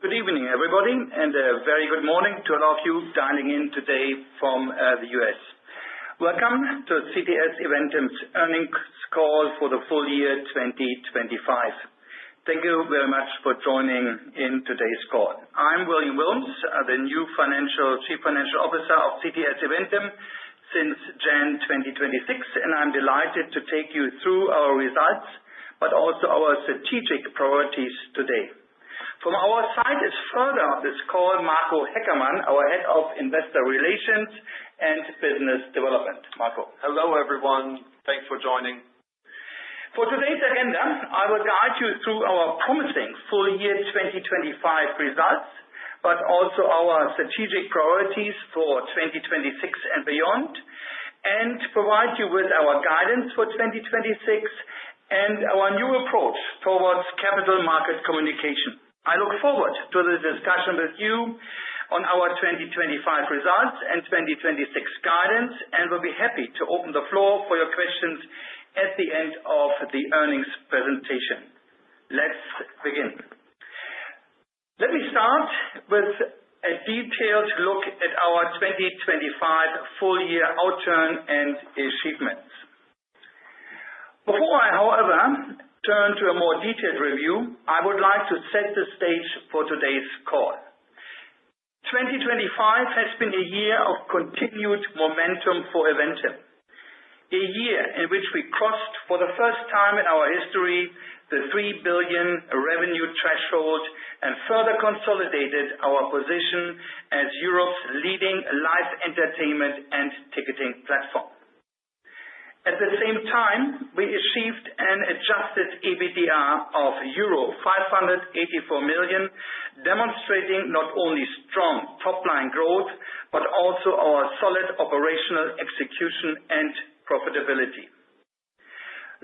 Good evening, everybody, and a very good morning to all of you dialing in today from the US. Welcome to CTS Eventim's earnings call for the full year 2025. Thank you very much for joining in today's call. I'm William Wilms, the new Chief Financial Officer of CTS Eventim since Jan 2026, and I'm delighted to take you through our results, but also our strategic priorities today. From our side is further on this call Marco Heckermann, our Head of Investor Relations and Business Development. Marco. Hello everyone, thanks for joining. For today's agenda, I will guide you through our promising full year 2025 results, but also our strategic priorities for 2026 and beyond, and provide you with our guidance for 2026 and our new approach towards capital market communication. I look forward to the discussion with you on our 2025 results and 2026 guidance, and will be happy to open the floor for your questions at the end of the earnings presentation. Let's begin. Let me start with a detailed look at our 2025 full year outturn and achievements. Before I, however, turn to a more detailed review, I would like to set the stage for today's call. 2025 has been a year of continued momentum for Eventim, a year in which we crossed for the first time in our history the 3 billion revenue threshold and further consolidated our position as Europe's leading live entertainment and ticketing platform. At the same time, we achieved an adjusted EBITDA of euro 584 million, demonstrating not only strong top-line growth, but also our solid operational execution and profitability.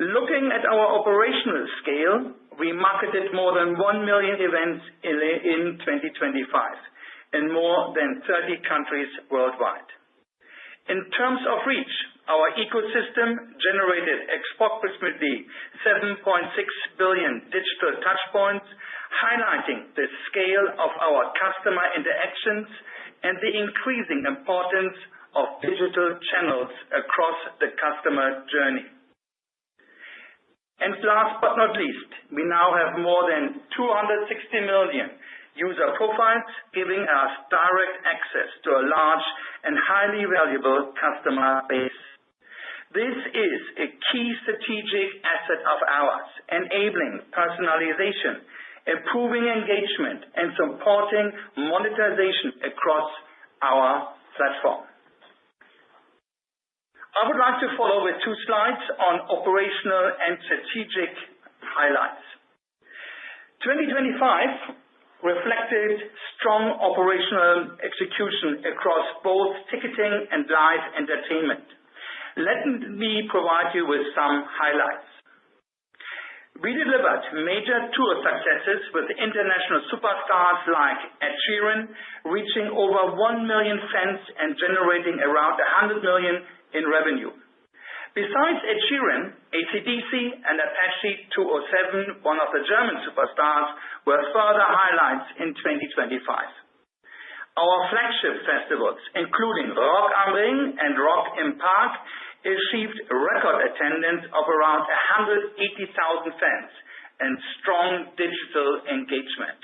Looking at our operational scale, we marketed more than 1 million events in 2025 in more than 30 countries worldwide. In terms of reach, our ecosystem generated approximately 7.6 billion digital touchpoints, highlighting the scale of our customer interactions and the increasing importance of digital channels across the customer journey. And last but not least, we now have more than 260 million user profiles, giving us direct access to a large and highly valuable customer base. This is a key strategic asset of ours, enabling personalization, improving engagement, and supporting monetization across our platform. I would like to follow with 2 slides on operational and strategic highlights. 2025 reflected strong operational execution across both ticketing and live entertainment. Let me provide you with some highlights. We delivered major tour successes with international superstars like Ed Sheeran, reaching over 1 million fans and generating around 100 million in revenue. Besides Ed Sheeran, AC/DC and Apache 207, one of the German superstars, were further highlights in 2025. Our flagship festivals, including Rock am Ring and Rock im Park, achieved record attendance of around 180,000 fans and strong digital engagement.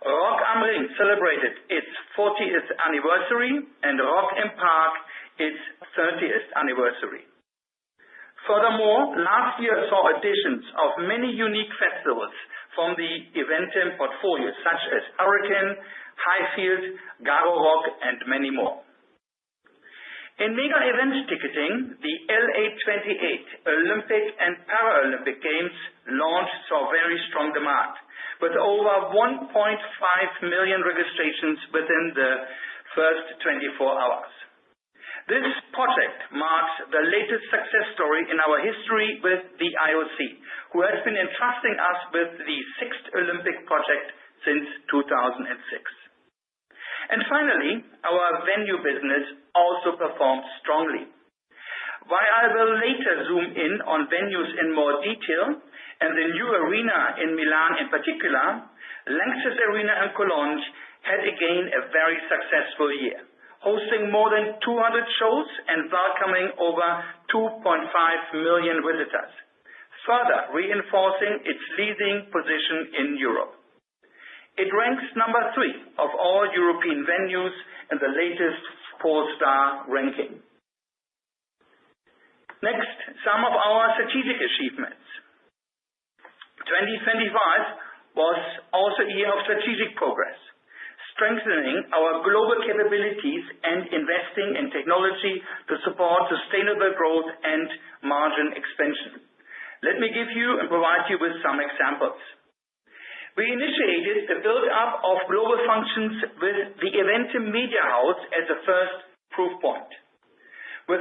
Rock am Ring celebrated its 40th anniversary and Rock im Park its 30th anniversary. Furthermore, last year saw additions of many unique festivals from the Eventim portfolio, such as Hurricane, Highfield, Garo Rock, and many more. In mega event ticketing, the LA 28 Olympic and Paralympic Games launch saw very strong demand, with over 1.5 million registrations within the first 24 hours. This project marks the latest success story in our history with the IOC, who has been entrusting us with the 6th Olympic project since 2006. And finally, our venue business also performed strongly. While I will later zoom in on venues in more detail, and the new arena in Milan in particular, Lanxess Arena in Cologne had again a very successful year, hosting more than 200 shows and welcoming over 2.5 million visitors, further reinforcing its leading position in Europe. It ranks number 3 of all European venues in the latest 4-star ranking. Next, some of our strategic achievements. 2025 was also a year of strategic progress, strengthening our global capabilities and investing in technology to support sustainable growth and margin expansion. Let me give you and provide you with some examples. We initiated the build-up of global functions with the Eventim Media House as a first proof point. With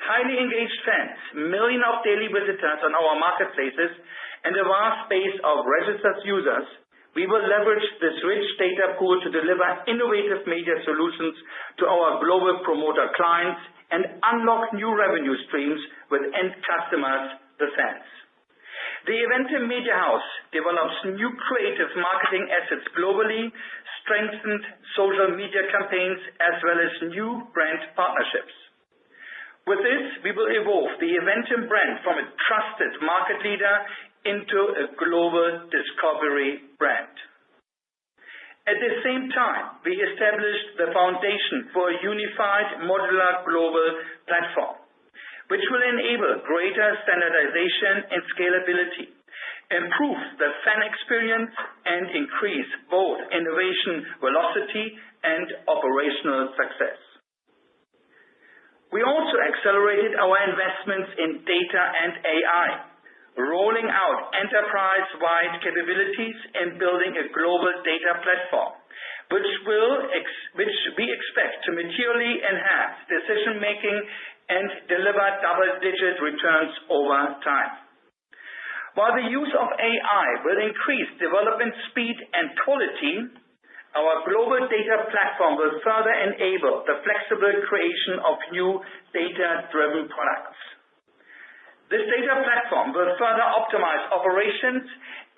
highly engaged fans, millions of daily visitors on our marketplaces, and a vast base of registered users, we will leverage this rich data pool to deliver innovative media solutions to our global promoter clients and unlock new revenue streams with end customers, the fans. The Eventim Media House develops new creative marketing assets globally, strengthened social media campaigns, as well as new brand partnerships. With this, we will evolve the Eventim brand from a trusted market leader into a global discovery brand. At the same time, we established the foundation for a unified modular global platform, which will enable greater standardization and scalability, improve the fan experience, and increase both innovation velocity and operational success. We also accelerated our investments in data and AI, rolling out enterprise-wide capabilities and building a global data platform, which we expect to materially enhance decision-making and deliver double-digit returns over time. While the use of AI will increase development speed and quality, our global data platform will further enable the flexible creation of new data-driven products. This data platform will further optimize operations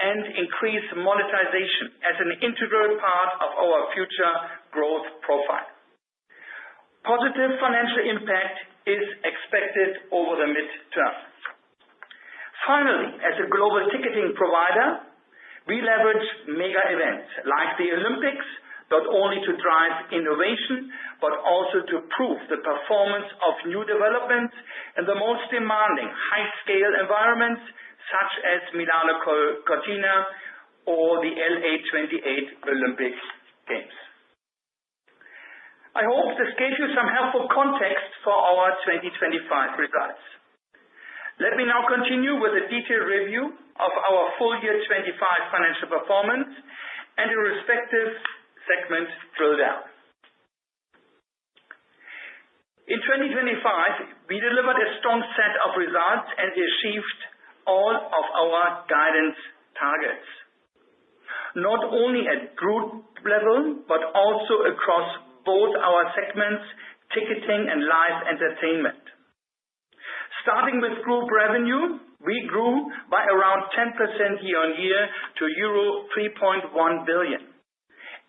and increase monetization as an integral part of our future growth profile. Positive financial impact is expected over the midterm. Finally, as a global ticketing provider, we leverage mega events like the Olympics, not only to drive innovation, but also to prove the performance of new developments in the most demanding high-scale environments, such as Milano Cortina or the LA 28 Olympic Games. I hope this gave you some helpful context for our 2025 results. Let me now continue with a detailed review of our full year 25 financial performance and the respective segment drill down. In 2025, we delivered a strong set of results and achieved all of our guidance targets, not only at group level, but also across both our segments, ticketing and live entertainment. Starting with group revenue, we grew by around 10% year-on-year to euro 3.1 billion.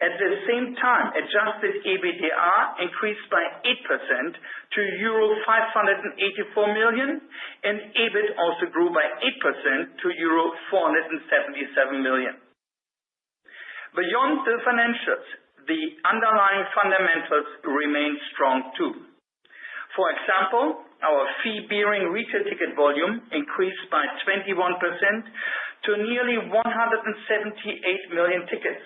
At the same time, adjusted EBITDA increased by 8% to euro 584 million, and EBIT also grew by 8% to euro 477 million. Beyond the financials, the underlying fundamentals remain strong too. For example, our fee-bearing retail ticket volume increased by 21% to nearly 178 million tickets,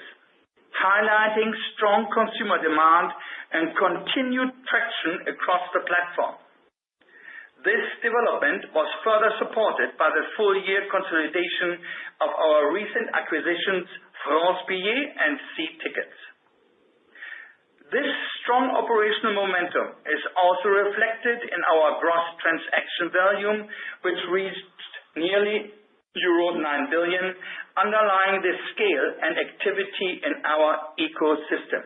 highlighting strong consumer demand and continued traction across the platform. This development was further supported by the full year consolidation of our recent acquisitions, France Billet and C-Tickets. This strong operational momentum is also reflected in our gross transaction volume, which reached nearly euro 9 billion, underlying the scale and activity in our ecosystem.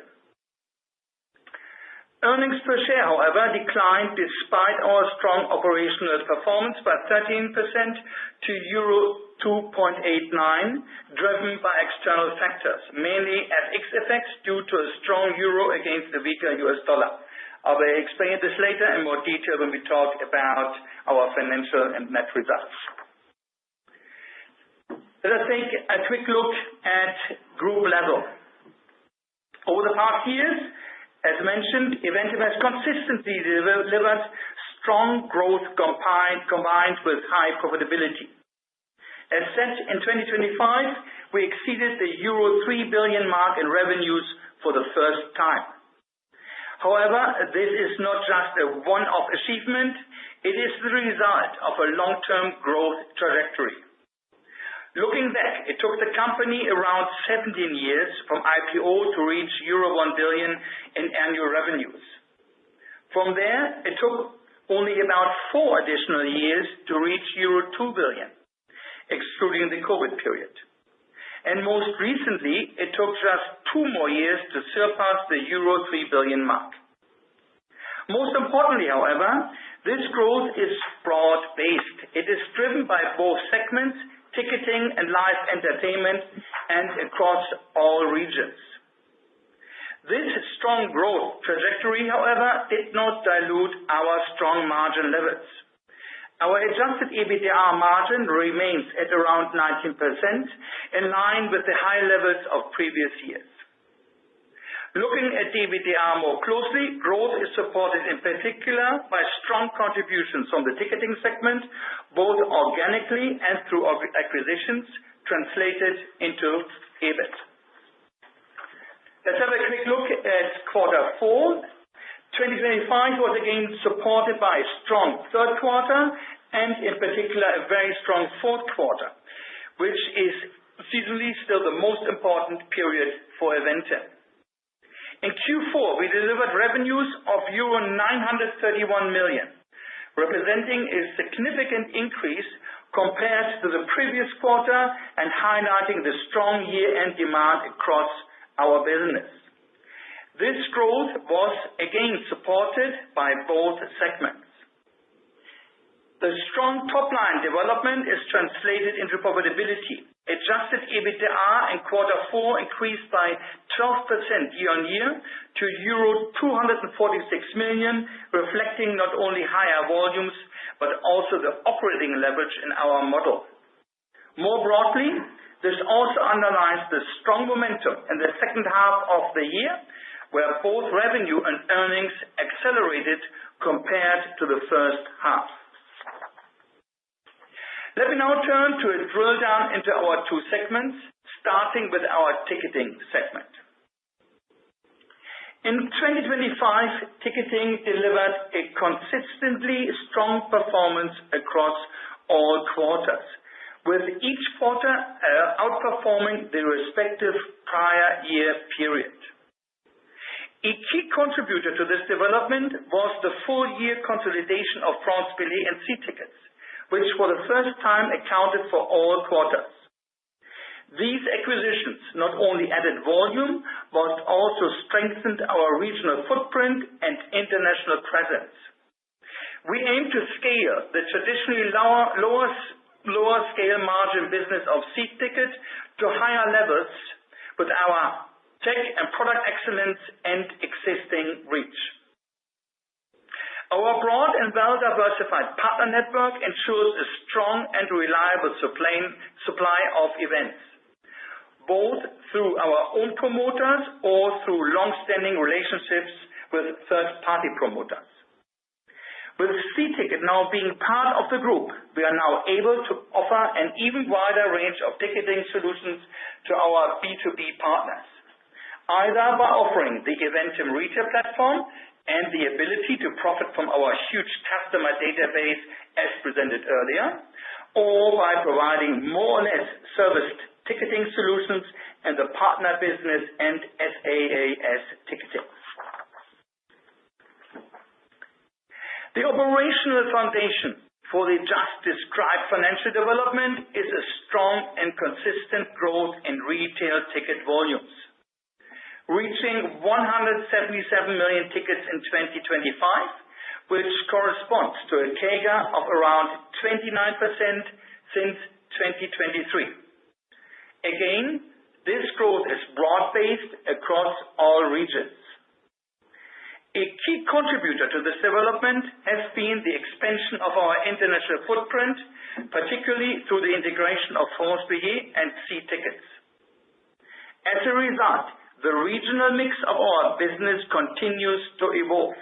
Earnings per share, however, declined despite our strong operational performance by 13% to euro 2.89, driven by external factors, mainly FX effects due to a strong euro against the weaker US dollar. I will explain this later in more detail when we talk about our financial and net results. Let us take a quick look at group level. Over the past years, as mentioned, Eventim has consistently delivered strong growth combined with high profitability. As said, in 2025, we exceeded the euro 3 billion mark in revenues for the first time. However, this is not just a one-off achievement, it is the result of a long-term growth trajectory. Looking back, it took the company around 17 years from IPO to reach euro 1 billion in annual revenues. From there, it took only about 4 additional years to reach euro 2 billion, excluding the COVID period. And most recently, it took just 2 more years to surpass the euro 3 billion mark. Most importantly, however, this growth is broad-based. It is driven by both segments, ticketing and live entertainment, and across all regions. This strong growth trajectory, however, did not dilute our strong margin levels. Our adjusted EBITDA margin remains at around 19%, in line with the high levels of previous years. Looking at the EBITDA more closely, growth is supported in particular by strong contributions from the ticketing segment, both organically and through acquisitions, translated into EBIT. Let's have a quick look at quarter 4. 2025 was again supported by a strong third quarter and in particular a very strong fourth quarter, which is seasonally still the most important period for Eventim. In Q4, we delivered revenues of euro 931 million, representing a significant increase compared to the previous quarter and highlighting the strong year-end demand across our business. This growth was again supported by both segments. The strong top-line development is translated into profitability. Adjusted EBITDA in quarter 4 increased by 12% year-on-year to euro 246 million, reflecting not only higher volumes, but also the operating leverage in our model. More broadly, this also underlines the strong momentum in the second half of the year, where both revenue and earnings accelerated compared to the first half. Let me now turn to a drill down into our 2 segments, starting with our ticketing segment. In 2025, ticketing delivered a consistently strong performance across all quarters, with each quarter outperforming the respective prior year period. A key contributor to this development was the full-year consolidation of France Billet and C-Tickets, which for the first time accounted for all quarters. These acquisitions not only added volume, but also strengthened our regional footprint and international presence. We aim to scale the traditionally lower scale margin business of C-Ticket to higher levels with our tech and product excellence and existing reach. Our broad and well-diversified partner network ensures a strong and reliable supply of events, both through our own promoters or through long-standing relationships with third-party promoters. With C-Ticket now being part of the group, we are now able to offer an even wider range of ticketing solutions to our B2B partners, either by offering the Eventim retail platform and the ability to profit from our huge customer database as presented earlier, or by providing more or less serviced ticketing solutions in the partner business and SaaS ticketing. The operational foundation for the just described financial development is a strong and consistent growth in retail ticket volumes, reaching 177 million tickets in 2025, which corresponds to a CAGR of around 29% since 2023. Again, this growth is broad-based across all regions. A key contributor to this development has been the expansion of our international footprint, particularly through the integration of France Billet and C-Tickets. As a result, the regional mix of our business continues to evolve.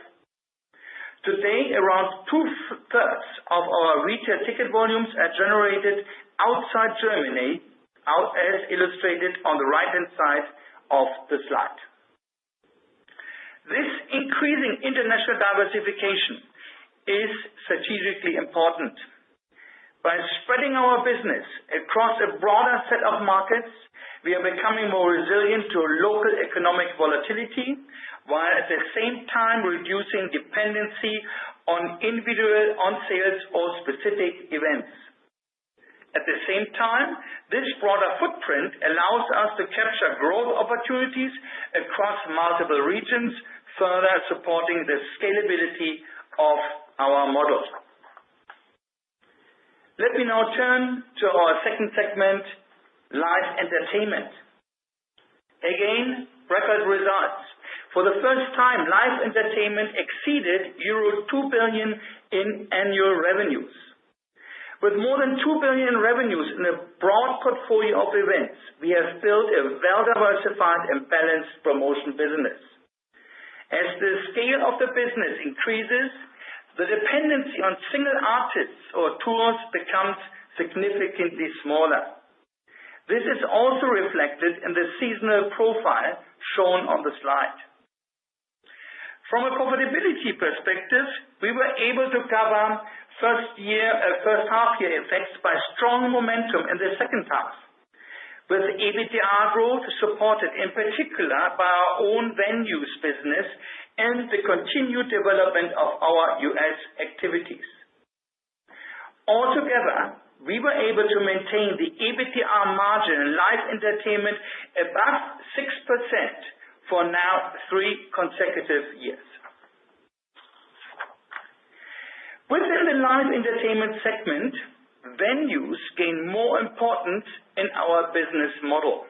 Today, around two-thirds of our retail ticket volumes are generated outside Germany, as illustrated on the right-hand side of the slide. This increasing international diversification is strategically important. By spreading our business across a broader set of markets, we are becoming more resilient to local economic volatility, while at the same time reducing dependency on individual on-sales or specific events. At the same time, this broader footprint allows us to capture growth opportunities across multiple regions, further supporting the scalability of our model. Let me now turn to our second segment, live entertainment. Again, record results. For the first time, live entertainment exceeded euro 2 billion in annual revenues. With more than 2 billion revenues in a broad portfolio of events, we have built a well-diversified and balanced promotion business. As the scale of the business increases, the dependency on single artists or tours becomes significantly smaller. This is also reflected in the seasonal profile shown on the slide. From a profitability perspective, we were able to cover first half-year effects by strong momentum in the second half, with EBITDA growth supported in particular by our own venues business and the continued development of our US activities. Altogether, we were able to maintain the EBITDA margin in live entertainment above 6% for now 3 consecutive years. Within the live entertainment segment, venues gain more importance in our business model.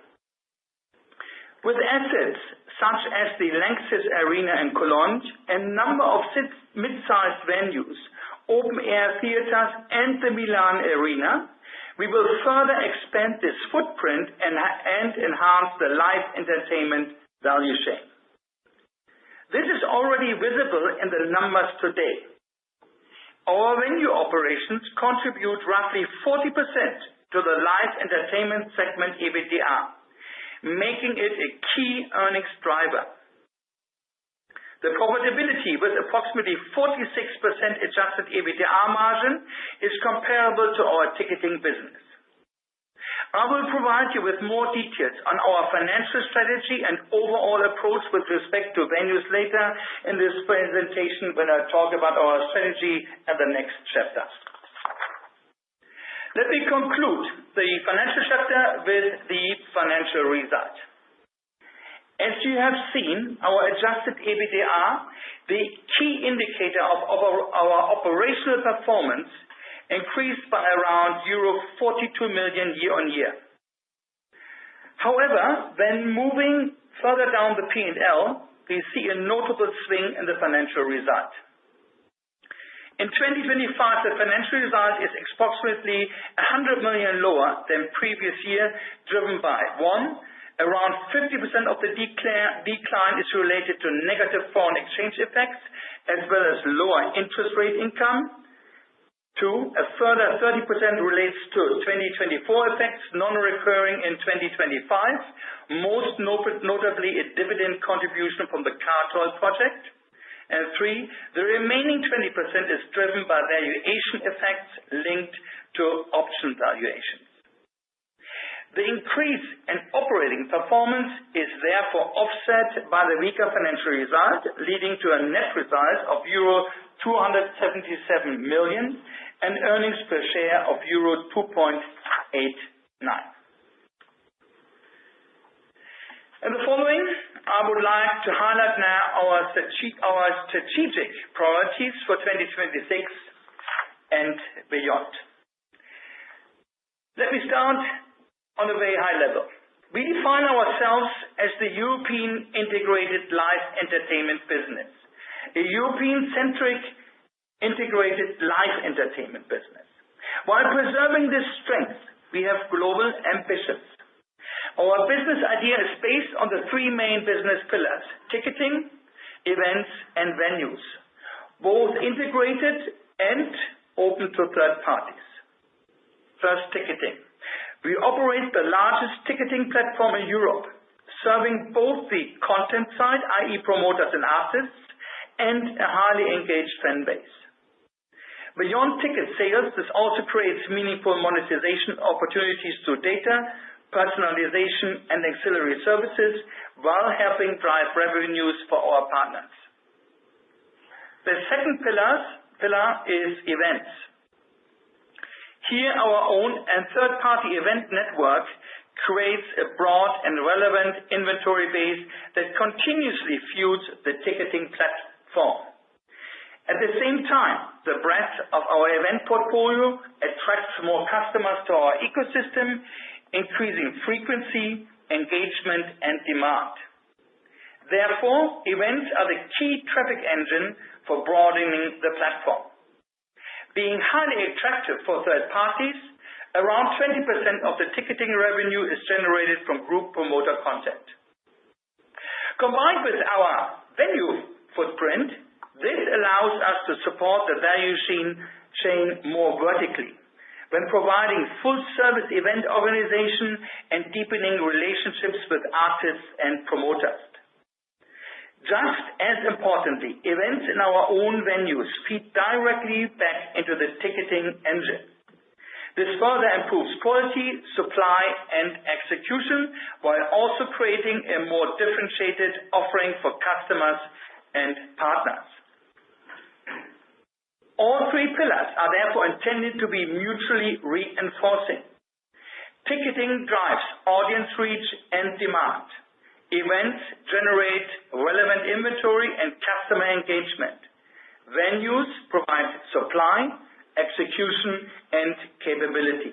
With assets such as the Lanxess Arena in Cologne, a number of mid-sized venues, open-air theaters, and the Milan Arena, we will further expand this footprint and enhance the live entertainment value chain. This is already visible in the numbers today. Our venue operations contribute roughly 40% to the live entertainment segment EBITDA, making it a key earnings driver. The profitability with approximately 46% adjusted EBITDA margin is comparable to our ticketing business. I will provide you with more details on our financial strategy and overall approach with respect to venues later in this presentation when I talk about our strategy and the next chapter. Let me conclude the financial chapter with the financial result. As you have seen, our adjusted EBITDA, the key indicator of our operational performance, increased by around euro 42 million year-on-year. However, when moving further down the P&L, we see a notable swing in the financial result. In 2025, the financial result is approximately 100 million lower than previous year, driven by 1, around 50% of the decline is related to negative foreign exchange effects, as well as lower interest rate income. 2, a further 30% relates to 2024 effects, non-recurring in 2025, most notably a dividend contribution from the KGaA project. And 3, the remaining 20% is driven by valuation effects linked to option valuations. The increase in operating performance is therefore offset by the weaker financial result, leading to a net result of euro 277 million and earnings per share of euro 2.89. In the following, I would like to highlight now our strategic priorities for 2026 and beyond. Let me start on a very high level. We define ourselves as the European integrated live entertainment business, a European-centric integrated live entertainment business. While preserving this strength, we have global ambitions. Our business idea is based on the three main business pillars: ticketing, events, and venues, both integrated and open to third parties. First, ticketing. We operate the largest ticketing platform in Europe, serving both the content side, i.e. promoters and artists, and a highly engaged fan base. Beyond ticket sales, this also creates meaningful monetization opportunities through data, personalization, and auxiliary services, while helping drive revenues for our partners. The second pillar is events. Here, our own and third-party event network creates a broad and relevant inventory base that continuously fuels the ticketing platform. At the same time, the breadth of our event portfolio attracts more customers to our ecosystem, increasing frequency, engagement, and demand. Therefore, events are the key traffic engine for broadening the platform. Being highly attractive for third parties, around 20% of the ticketing revenue is generated from group promoter content. Combined with our venue footprint, this allows us to support the value chain more vertically when providing full-service event organization and deepening relationships with artists and promoters. Just as importantly, events in our own venues feed directly back into the ticketing engine. This further improves quality, supply, and execution, while also creating a more differentiated offering for customers and partners. All three pillars are therefore intended to be mutually reinforcing. Ticketing drives audience reach and demand. Events generate relevant inventory and customer engagement. Venues provide supply, execution, and capability.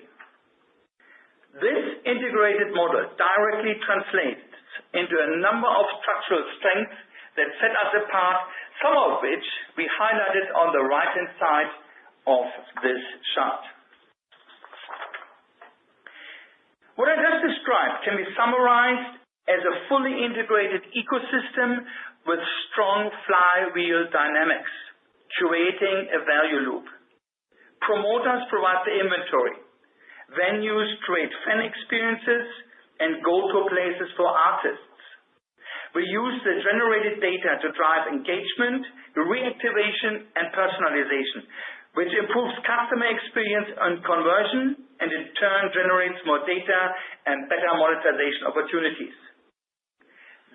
This integrated model directly translates into a number of structural strengths that set us apart, some of which we highlighted on the right-hand side of this chart. What I just described can be summarized as a fully integrated ecosystem with strong flywheel dynamics, creating a value loop. Promoters provide the inventory. Venues create fan experiences and go-to places for artists. We use the generated data to drive engagement, reactivation, and personalization, which improves customer experience and conversion, and in turn generates more data and better monetization opportunities.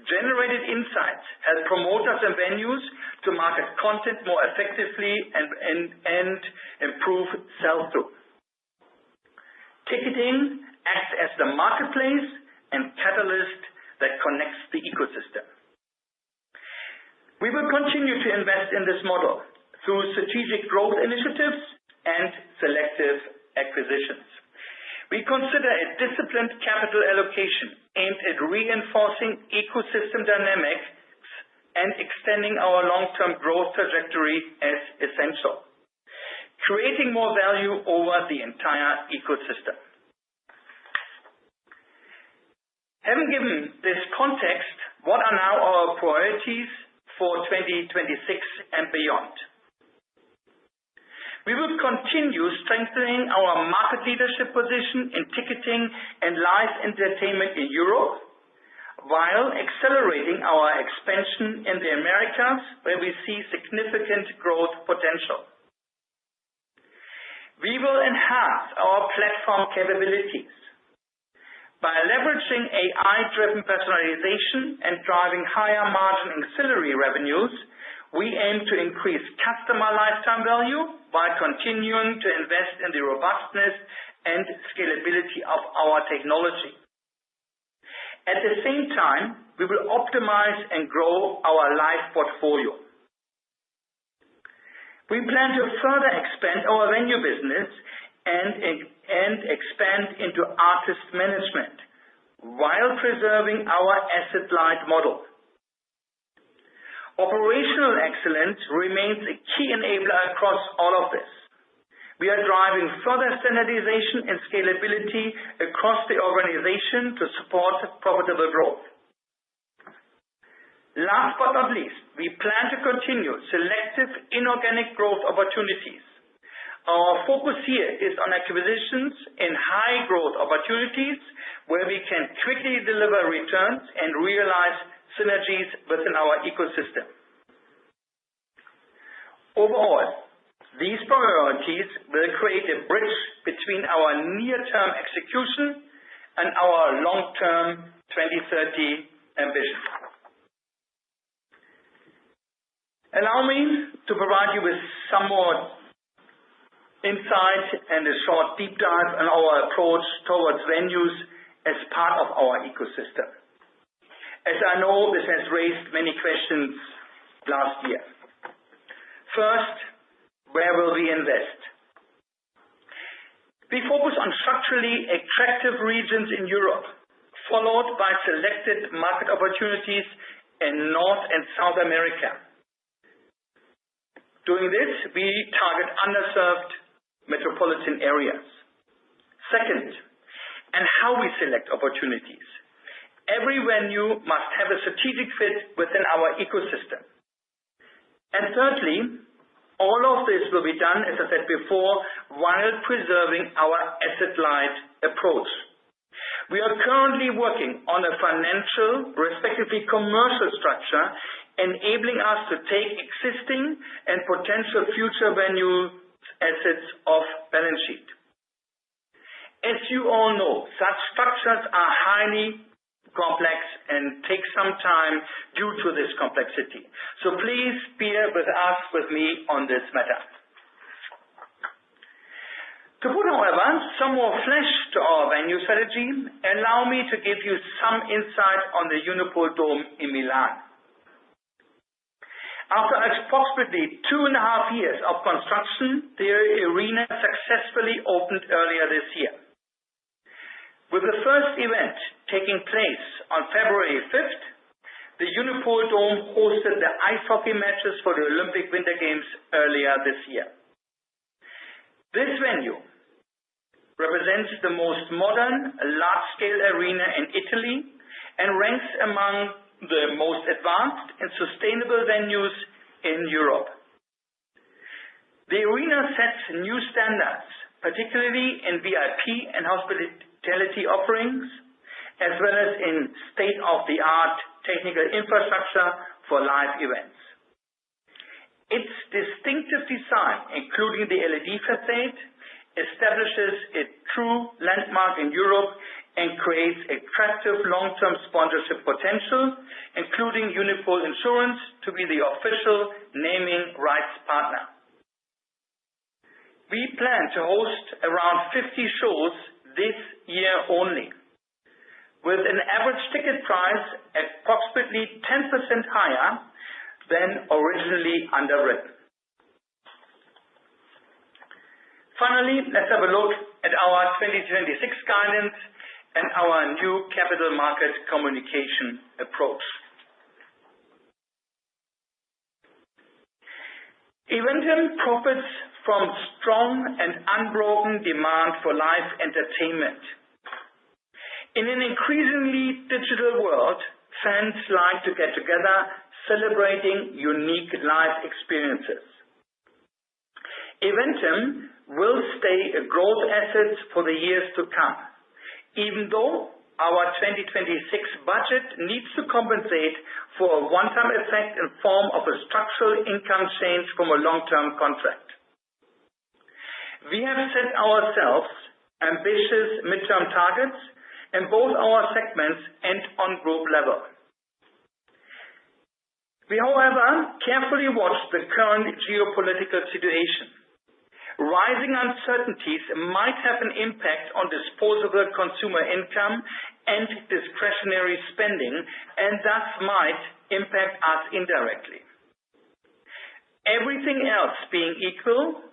Generated insights help promoters and venues to market content more effectively and improve sell-through. Ticketing acts as the marketplace and catalyst that connects the ecosystem. We will continue to invest in this model through strategic growth initiatives and selective acquisitions. We consider a disciplined capital allocation aimed at reinforcing ecosystem dynamics and extending our long-term growth trajectory as essential, creating more value over the entire ecosystem. Having given this context, what are now our priorities for 2026 and beyond? We will continue strengthening our market leadership position in ticketing and live entertainment in Europe, while accelerating our expansion in the Americas, where we see significant growth potential. We will enhance our platform capabilities. By leveraging AI-driven personalization and driving higher margin ancillary revenues, we aim to increase customer lifetime value while continuing to invest in the robustness and scalability of our technology. At the same time, we will optimize and grow our live portfolio. We plan to further expand our venue business and expand into artist management while preserving our asset-light model. Operational excellence remains a key enabler across all of this. We are driving further standardization and scalability across the organization to support profitable growth. Last but not least, we plan to continue selective inorganic growth opportunities. Our focus here is on acquisitions in high growth opportunities where we can quickly deliver returns and realize synergies within our ecosystem. Overall, these priorities will create a bridge between our near-term execution and our long-term 2030 ambition. Allow me to provide you with some more insight and a short deep dive on our approach towards venues as part of our ecosystem. As I know, this has raised many questions last year. First, where will we invest? We focus on structurally attractive regions in Europe, followed by selected market opportunities in North and South America. Doing this, we target underserved metropolitan areas. Second, and how we select opportunities. Every venue must have a strategic fit within our ecosystem. And thirdly, all of this will be done, as I said before, while preserving our asset-light approach. We are currently working on a financial, respectively commercial structure, enabling us to take existing and potential future venue assets off balance sheet. As you all know, such structures are highly complex and take some time due to this complexity. So please bear with me on this matter. To put, however, some more flesh to our venue strategy, allow me to give you some insight on the Unipol Dome in Milan. After approximately 2.5 years of construction, the arena successfully opened earlier this year. With the first event taking place on February 5th, the Unipol Dome hosted the ice hockey matches for the Olympic Winter Games earlier this year. This venue represents the most modern, large-scale arena in Italy and ranks among the most advanced and sustainable venues in Europe. The arena sets new standards, particularly in VIP and hospitality offerings, as well as in state-of-the-art technical infrastructure for live events. Its distinctive design, including the LED facade, establishes a true landmark in Europe and creates attractive long-term sponsorship potential, including Unipol Insurance to be the official naming rights partner. We plan to host around 50 shows this year only, with an average ticket price approximately 10% higher than originally underwritten. Finally, let's have a look at our 2026 guidance and our new capital market communication approach. Eventim profits from strong and unbroken demand for live entertainment. In an increasingly digital world, fans like to get together, celebrating unique live experiences. Eventim will stay a growth asset for the years to come, even though our 2026 budget needs to compensate for a one-time effect in form of a structural income change from a long-term contract. We have set ourselves ambitious midterm targets in both our segments and on group level. We, however, carefully watch the current geopolitical situation. Rising uncertainties might have an impact on disposable consumer income and discretionary spending, and thus might impact us indirectly. Everything else being equal,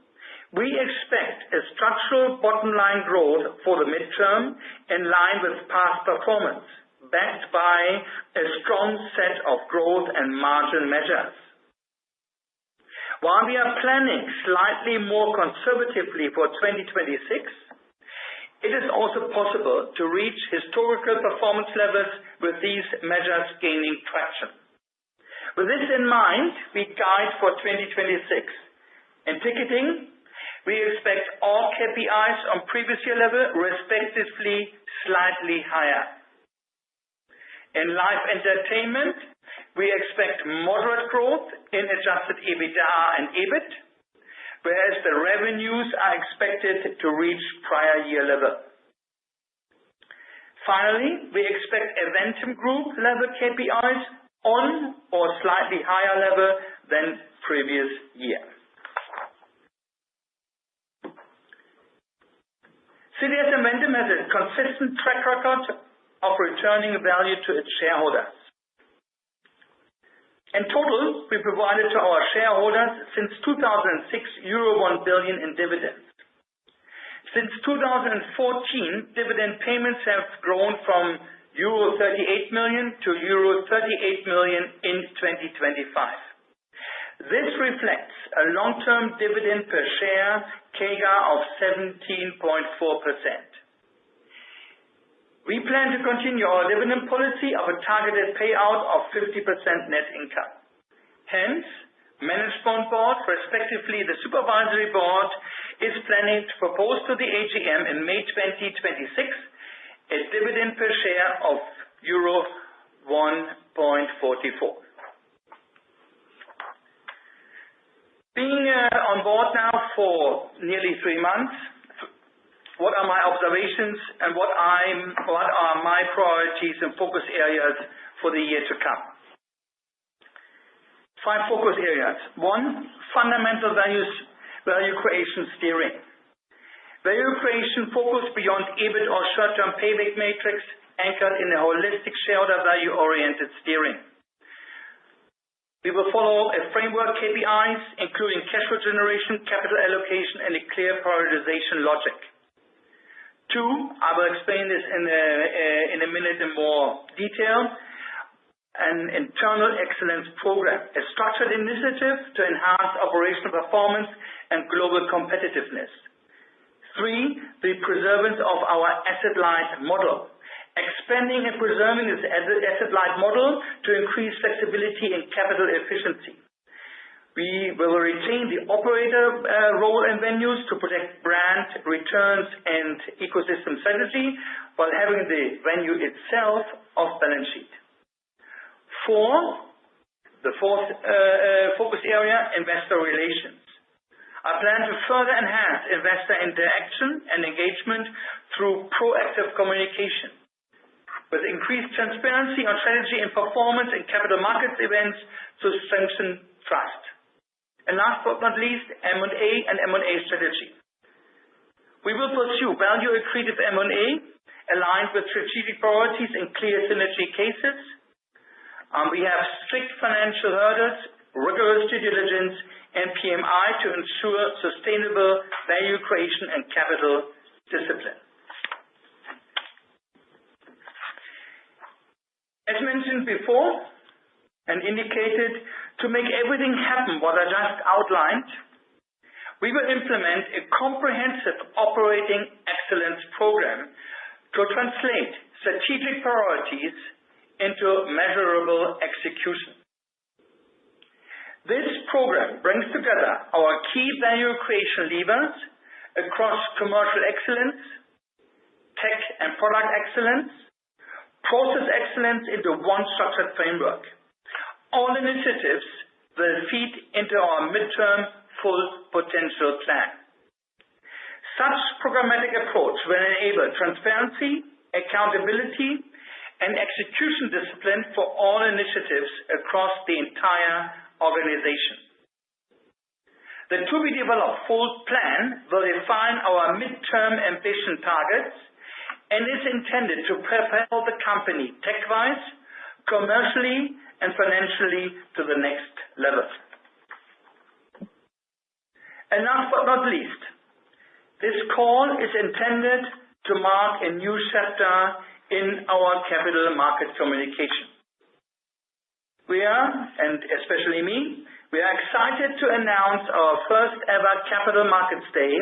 We expect a structural bottom line growth for the midterm in line with past performance, backed by a strong set of growth and margin measures. While we are planning slightly more conservatively for 2026, it is also possible to reach historical performance levels with these measures gaining traction. With this in mind, we guide for 2026. In ticketing, we expect all KPIs on previous year level, respectively slightly higher. In live entertainment, we expect moderate growth in adjusted EBITDA and EBIT, whereas the revenues are expected to reach prior year level. Finally, we expect Eventim Group level KPIs on or slightly higher level than previous year. CTS Eventim has a consistent track record of returning value to its shareholders. In total, we provided to our shareholders since 2006 euro 1 billion in dividends. Since 2014, dividend payments have grown from euro 38 million to euro 38 million in 2025. This reflects a long-term dividend per share KGaA of 17.4%. We plan to continue our dividend policy of a targeted payout of 50% net income. Hence, Management Board, respectively the Supervisory Board, is planning to propose to the AGM in May 2026 a dividend per share of euro 1.44. Being on board now for nearly 3 months, what are my observations and what are my priorities and focus areas for the year to come? 5 focus areas. 1, fundamental value creation steering. Value creation focus beyond EBIT or short-term payback matrix anchored in a holistic shareholder value-oriented steering. We will follow a framework KPIs, including cash flow generation, capital allocation, and a clear prioritization logic. 2, I will explain this in a minute in more detail, an internal excellence program, a structured initiative to enhance operational performance and global competitiveness. 3, the preservance of our asset-light model. Expanding and preserving this asset-light model to increase flexibility and capital efficiency. We will retain the operator role in venues to protect brand, returns, and ecosystem strategy while having the venue itself off balance sheet. 4, the fourth focus area, investor relations. I plan to further enhance investor interaction and engagement through proactive communication, with increased transparency on strategy and performance in capital markets events to strengthen trust. And last but not least, M&A and M&A strategy. We will pursue value accretive M&A aligned with strategic priorities and clear synergy cases. We have strict financial hurdles, rigorous due diligence, and PMI to ensure sustainable value creation and capital discipline. As mentioned before and indicated, to make everything happen what I just outlined, we will implement a comprehensive operating excellence program to translate strategic priorities into measurable execution. This program brings together our key value creation levers across commercial excellence, tech and product excellence, process excellence into one structured framework. All initiatives will feed into our midterm full potential plan. Such programmatic approach will enable transparency, accountability, and execution discipline for all initiatives across the entire organization. The to-be-developed full plan will define our midterm ambition targets and is intended to propel the company tech-wise, commercially, and financially to the next level. And last but not least, this call is intended to mark a new chapter in our capital market communication. We are, and especially me, we are excited to announce our first ever Capital Markets Day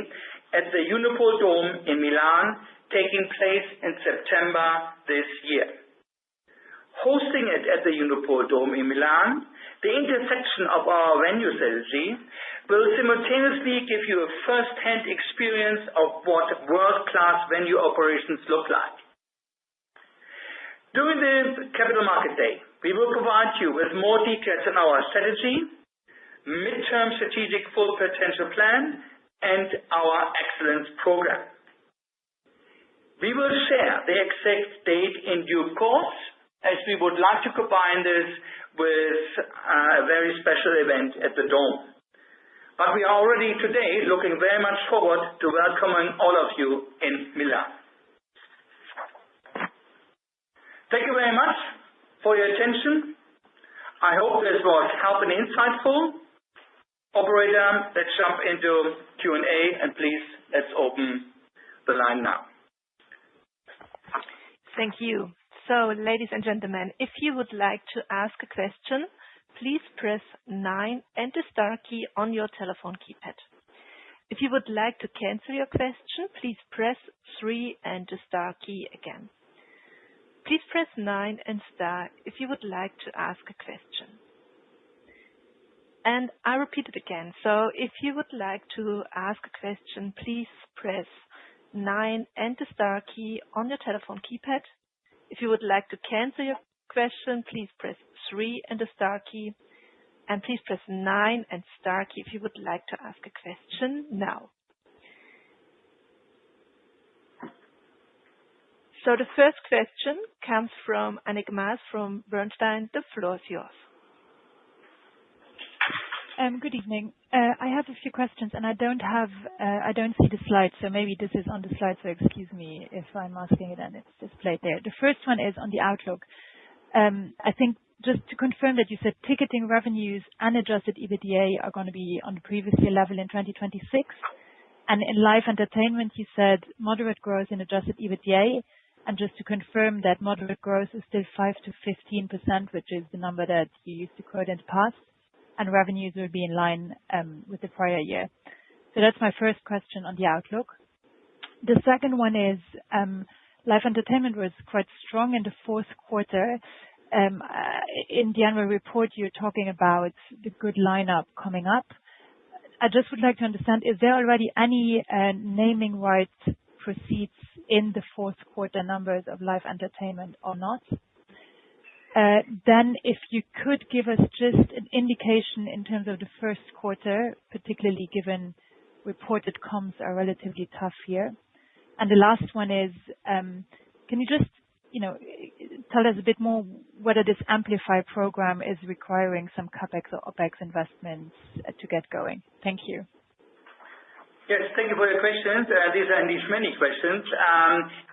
at the Unipol Dome in Milan, taking place in September this year. Hosting it at the Unipol Dome in Milan, the intersection of our venue strategy will simultaneously give you a first-hand experience of what world-class venue operations look like. During the Capital Market Day, we will provide you with more details on our strategy, midterm strategic full potential plan, and our excellence program. We will share the exact date in due course, as we would like to combine this with a very special event at the Dome. But we are already today looking very much forward to welcoming all of you in Milan. Thank you very much for your attention. I hope this was helpful and insightful. Operator, let's jump into Q&A, and please, let's open the line now. Thank you. So, ladies and gentlemen, if you would like to ask a question, please press 9 and the star key on your telephone keypad. If you would like to cancel your question, please press 3 and the star key again. Please press 9 and star if you would like to ask a question. And I repeat it again. So if you would like to ask a question, please press 9 and the star key on your telephone keypad. If you would like to cancel your question, please press 3 and the star key. And please press 9 and star key if you would like to ask a question now. So the first question comes from Annick Maas from Bernstein. The floor is yours. Good evening. I have a few questions, and I don't see the slides, so maybe this is on the slide, so excuse me if I'm asking it and it's displayed there. The first one is on the outlook. I think just to confirm that you said ticketing revenues and adjusted EBITDA are going to be on the previous year level in 2026. And in live entertainment, you said moderate growth in adjusted EBITDA. And just to confirm that moderate growth is still 5 to 15%, which is the number that you used to quote in the past, and revenues will be in line with the prior year. So that's my first question on the outlook. The second one is live entertainment was quite strong in the fourth quarter. In the annual report, you're talking about the good lineup coming up. I just would like to understand, is there already any naming rights proceeds in the fourth quarter numbers of live entertainment or not? Then if you could give us just an indication in terms of the first quarter, particularly given reported comps are relatively tough here. And the last one is, can you just tell us a bit more whether this Amplify program is requiring some CapEx or OpEx investments to get going? Thank you. Yes, thank you for your questions. These are indeed many questions.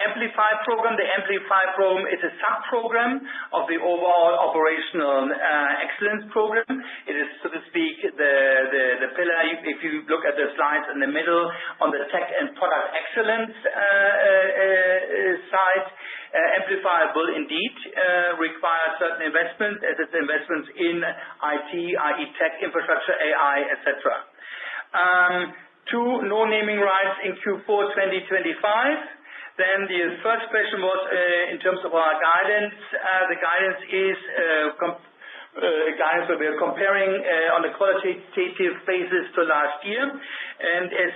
Amplify program. The Amplify program is a sub-program of the overall operational excellence program. It is, so to speak, the pillar, if you look at the slides in the middle, on the tech and product excellence side. Amplify will indeed require certain investments, as it's investments in IT, i.e. tech, infrastructure, AI, etc. Two, no naming rights in Q4 2025. Then the first question was in terms of our guidance. The guidance is guidance where we are comparing on a qualitative basis to last year. And as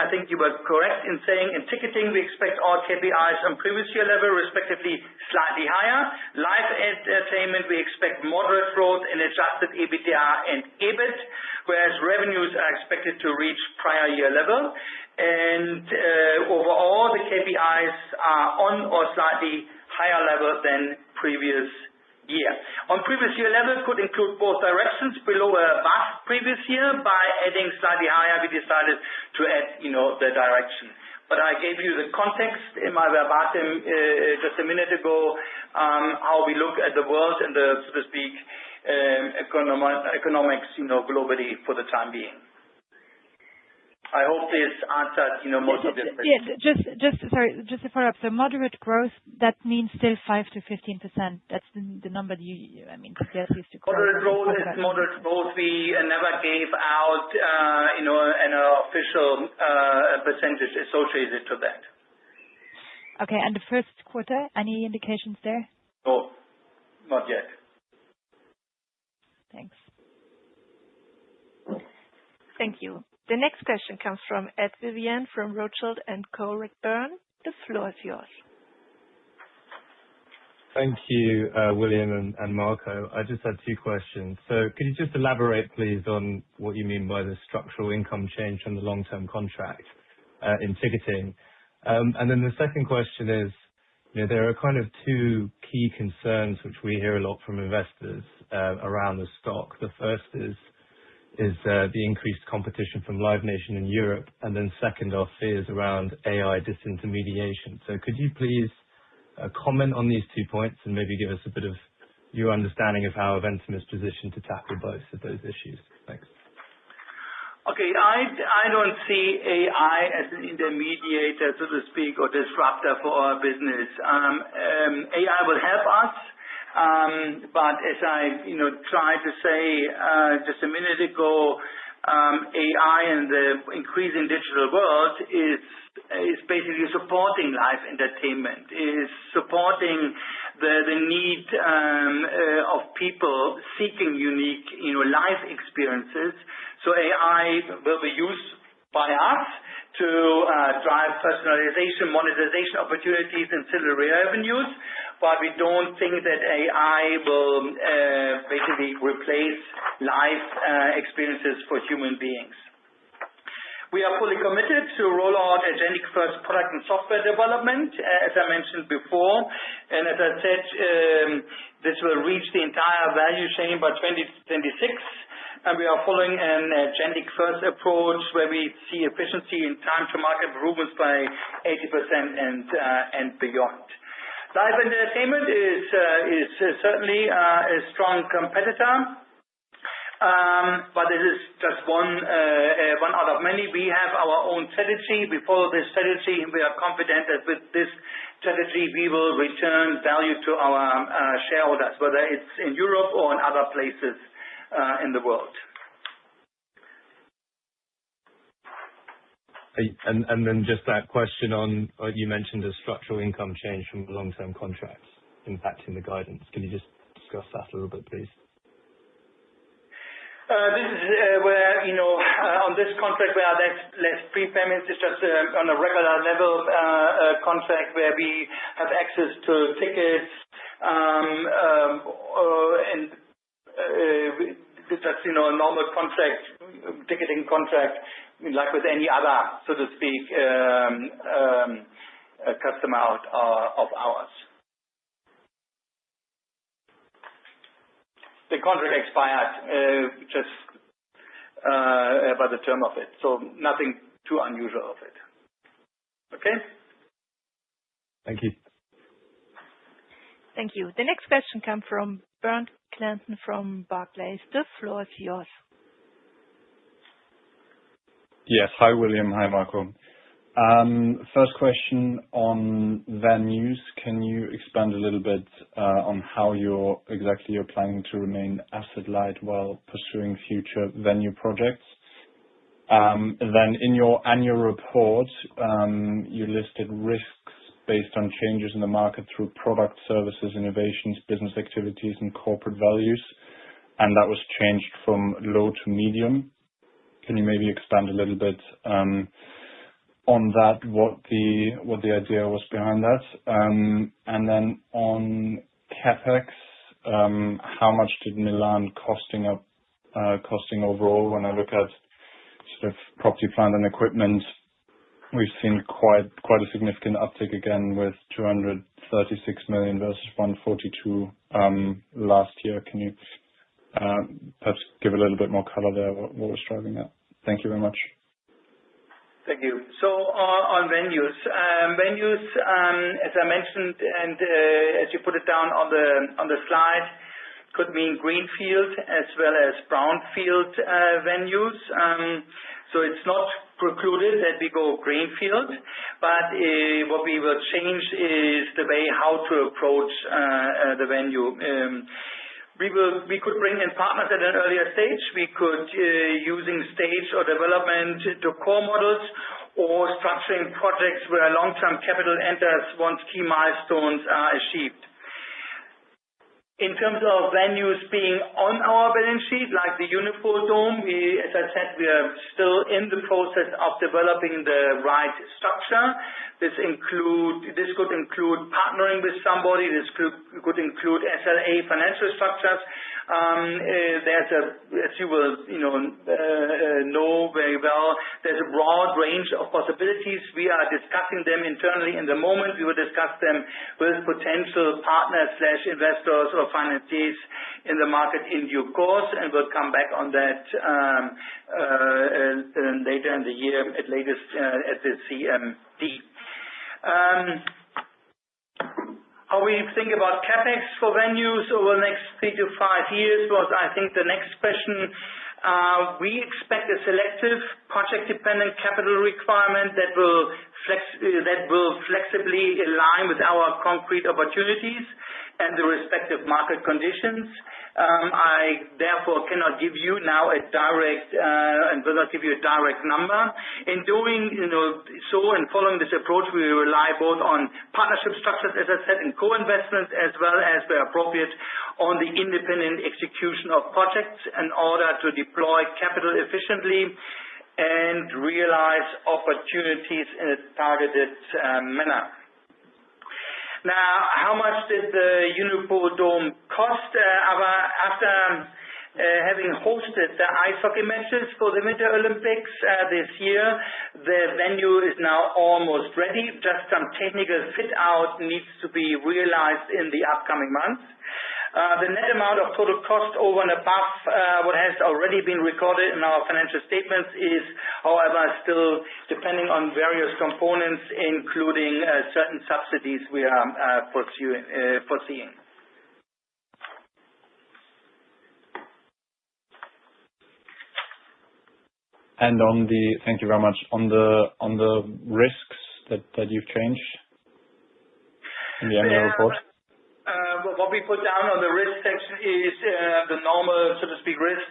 I think you were correct in saying, in ticketing we expect all KPIs on previous year level, respectively slightly higher. Live entertainment we expect moderate growth in adjusted EBITDA and EBIT, whereas revenues are expected to reach prior year level. And overall the KPIs are on or slightly higher level than previous year. On previous year level could include both directions, below or above previous year. By adding slightly higher, we decided to add, the direction. But I gave you the context in my verbatim just a minute ago, how we look at the world and the, so to speak, economics, globally for the time being. I hope this answered, most of your questions. Yeah, just to follow up. So moderate growth, that means still 5 to 15%. That's the number CTS used to quote. Moderate growth. We never gave out, an official percentage associated to that. Okay, and the first quarter, any indications there? No, not yet. Thanks. Thank you. The next question comes from Ed Vivian from Rothschild & Co Redburn. The floor is yours. Thank you, William and Marco. I just had two questions. So could you just elaborate, please, on what you mean by the structural income change from the long-term contract in ticketing? And then the second question is, there are kind of two key concerns which we hear a lot from investors around the stock. The first is the increased competition from Live Nation in Europe, and then second are fears around AI disintermediation. So could you please comment on these 2 points and maybe give us a bit of your understanding of how Eventim is positioned to tackle both of those issues? Thanks. Okay, I don't see AI as an intermediator, so to speak, or disruptor for our business. AI will help us. But as I tried to say just a minute ago, AI in the increasing digital world is basically supporting live entertainment, is supporting the need of people seeking unique live experiences. So AI will be used by us to drive personalization, monetization opportunities, and ancillary revenues. But we don't think that AI will basically replace live experiences for human beings. We are fully committed to roll out agentic first product and software development, as I mentioned before. And as I said, this will reach the entire value chain by 2026. And we are following an agentic first approach where we see efficiency in time to market improvements by 80% and beyond. Live entertainment is certainly a strong competitor, but this is just one out of many. We have our own strategy. We follow this strategy, and we are confident that with this strategy, we will return value to our shareholders, whether it's in Europe or in other places in the world. And then just that question on, you mentioned a structural income change from long-term contracts impacting the guidance. Can you just discuss that a little bit, please? This is where, on this contract, where less prepayments. It's just on a regular level contract where we have access to tickets and it's just, a normal contract, ticketing contract, like with any other, so to speak, customer of ours. The contract expired just by the term of it, so nothing too unusual of it. Okay? Thank you. Thank you. The next question comes from Bernd Clanton from Barclays. The floor is yours. Yes. Hi, William. Hi, Marco. First question on venues. Can you expand a little bit on how you're planning to remain asset light while pursuing future venue projects? Then in your annual report, you listed risks based on changes in the market through product, services, innovations, business activities, and corporate values, and that was changed from low to medium. Can you maybe expand a little bit on that, what the idea was behind that? And then on CapEx, how much did Milan costing overall? When I look at sort of property, plant, and equipment, we've seen quite a significant uptick again with 236 million versus 142 last year. Can you perhaps give a little bit more color there? What was driving that? Thank you very much. Thank you. So on venues, as I mentioned, and as you put it down on the slide, could mean greenfield as well as brownfield venues. So it's not precluded that we go greenfield, but what we will change is the way how to approach the venue. We could bring in partners at an earlier stage. We could using stage or development to core models, or structuring projects where long-term capital enters once key milestones are achieved. In terms of venues being on our balance sheet, like the Unipol Dome, as I said, we are still in the process of developing the right structure. This could include partnering with somebody. This could include SLA financial structures. As you will know very well, there's a broad range of possibilities. We are discussing them internally in the moment. We will discuss them with potential partners / investors or financiers in the market in due course, and we'll come back on that later in the year, at latest at the CMD. How we think about CapEx for venues over the next 3 to 5 years was, I think, the next question. We expect a selective project-dependent capital requirement that will flexibly align with our concrete opportunities and the respective market conditions. I therefore cannot give you now a direct and will not give you a direct number. In doing so and following this approach, we rely both on partnership structures, as I said, and co-investments, as well as where appropriate on the independent execution of projects in order to deploy capital efficiently and realize opportunities in a targeted manner. Now, how much did the Unipol Dome cost? After having hosted the ice hockey matches for the Winter Olympics this year, the venue is now almost ready. Just some technical fit-out needs to be realized in the upcoming months. The net amount of total cost over and above what has already been recorded in our financial statements is, however, still depending on various components, including certain subsidies we are foreseeing. And thank you very much. On the risks that you've changed in the annual report. What we put down on the risk section is the normal, so to speak, risk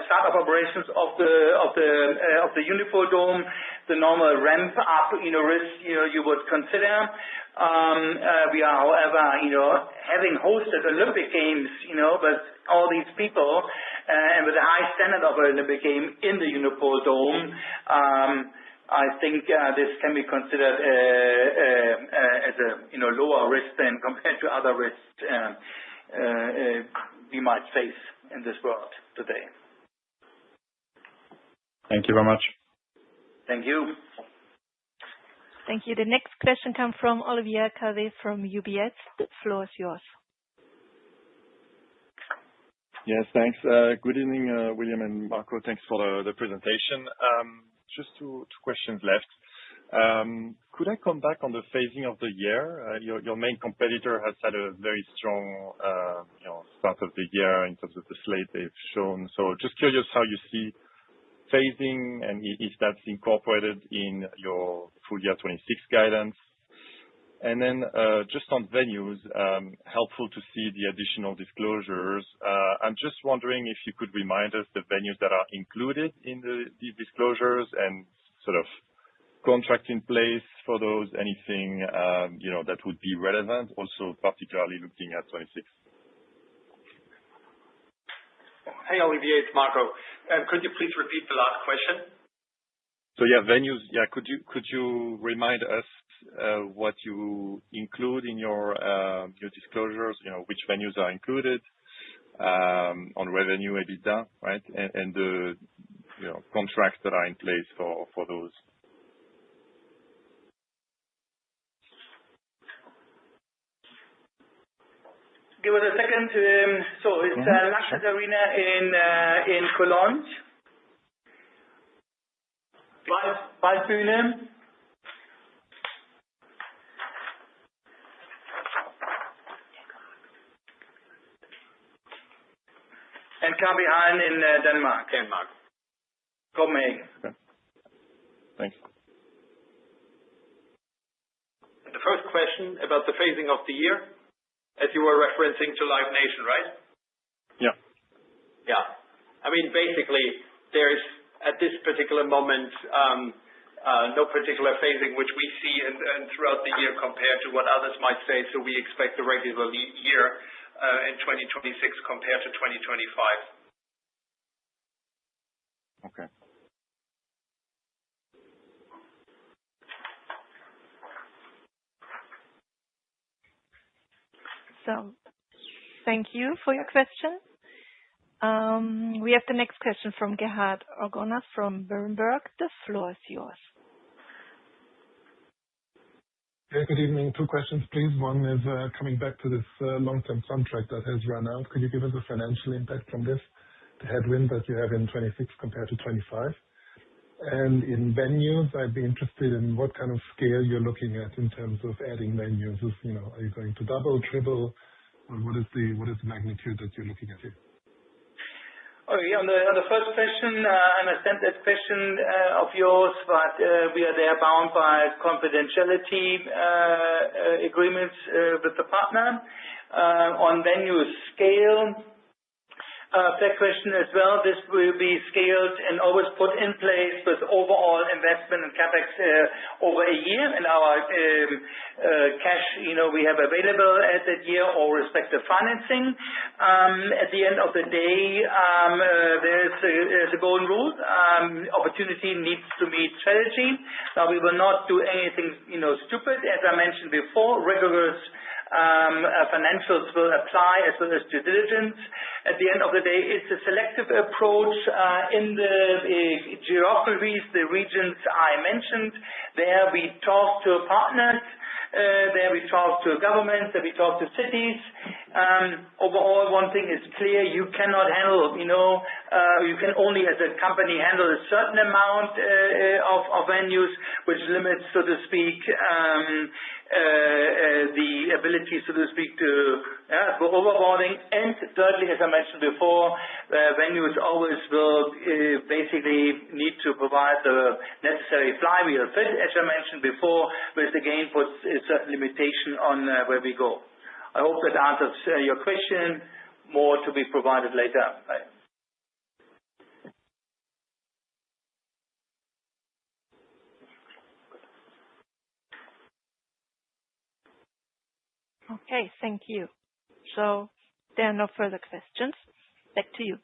startup operations of the Unipol Dome, the normal ramp up risk you would consider. We are, however, having hosted Olympic Games, but all these people and with a high standard of an Olympic game in the Unipol Dome. I think this can be considered as a lower risk than compared to other risks we might face in this world today. Thank you very much. Thank you. Thank you. The next question comes from Olivier Calvet from UBS. The floor is yours. Yes, thanks. Good evening, William and Marco. Thanks for the presentation. Just two questions left. Could I come back on the phasing of the year? Your main competitor has had a very strong start of the year in terms of the slate they've shown. So just curious how you see phasing and if that's incorporated in your full year 26 guidance. And then just on venues, helpful to see the additional disclosures. I'm just wondering if you could remind us the venues that are included in these disclosures and sort of contract in place for those, anything that would be relevant, also particularly looking at 26. Hey, Olivier, it's Marco. Could you please repeat the last question? So yeah, venues. Yeah, could you remind us what you include in your disclosures? Which venues are included on revenue, EBITDA, right? And the contracts that are in place for those. Give us a second. So it's Luxus Arena in Cologne. Waldbühne. And KGaA in Denmark. Denmark. Copenhagen. Okay. Thanks. The first question about the phasing of the year, as you were referencing to Live Nation, right? Yeah. Yeah. I mean, basically, there's, at this particular moment, no particular phasing which we see and throughout the year compared to what others might say. So we expect a regular year in 2026 compared to 2025. Okay. So thank you for your question. We have the next question from Gerhard Orgonas from Berenberg. The floor is yours. Yeah, good evening. Two questions, please. One is coming back to this long-term contract that has run out. Could you give us a financial impact from this, the headwind that you have in 26 compared to 25? And in venues, I'd be interested in what kind of scale you're looking at in terms of adding venues. Are you going to double, triple, or what is the magnitude that you're looking at here? Okay, on the first question, I understand that question of yours, but we are there bound by confidentiality agreements with the partner. On venue scale, fair question as well. This will be scaled and always put in place with overall investment and CapEx over a year, and our cash, we have available at that year or respective financing. At the end of the day, there's a golden rule. Opportunity needs to meet strategy. Now, we will not do anything, stupid. As I mentioned before, rigorous financials will apply as well as due diligence. At the end of the day, it's a selective approach in the geographies, the regions I mentioned. There we talk to partners, there we talk to governments, there we talk to cities. Overall, one thing is clear, you cannot handle, you can only as a company handle a certain amount of venues, which limits, so to speak, the ability, so to speak, to go overboarding. And thirdly, as I mentioned before, venues always will basically need to provide the necessary flywheel fit, as I mentioned before, which again puts a certain limitation on where we go. I hope that answers your question. More to be provided later. Bye. Okay, thank you. So there are no further questions. Back to you.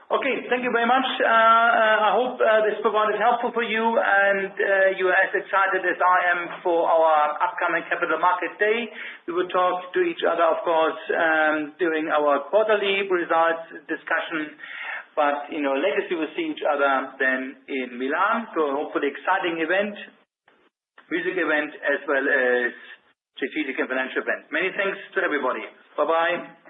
Okay, thank you very much. I hope this provided helpful for you, and you are as excited as I am for our upcoming Capital Market Day. We will talk to each other, of course, during our quarterly results discussion. But, latest we will see each other then in Milan. So hopefully exciting event, music event, as well as strategic and financial event. Many thanks to everybody. Bye-bye.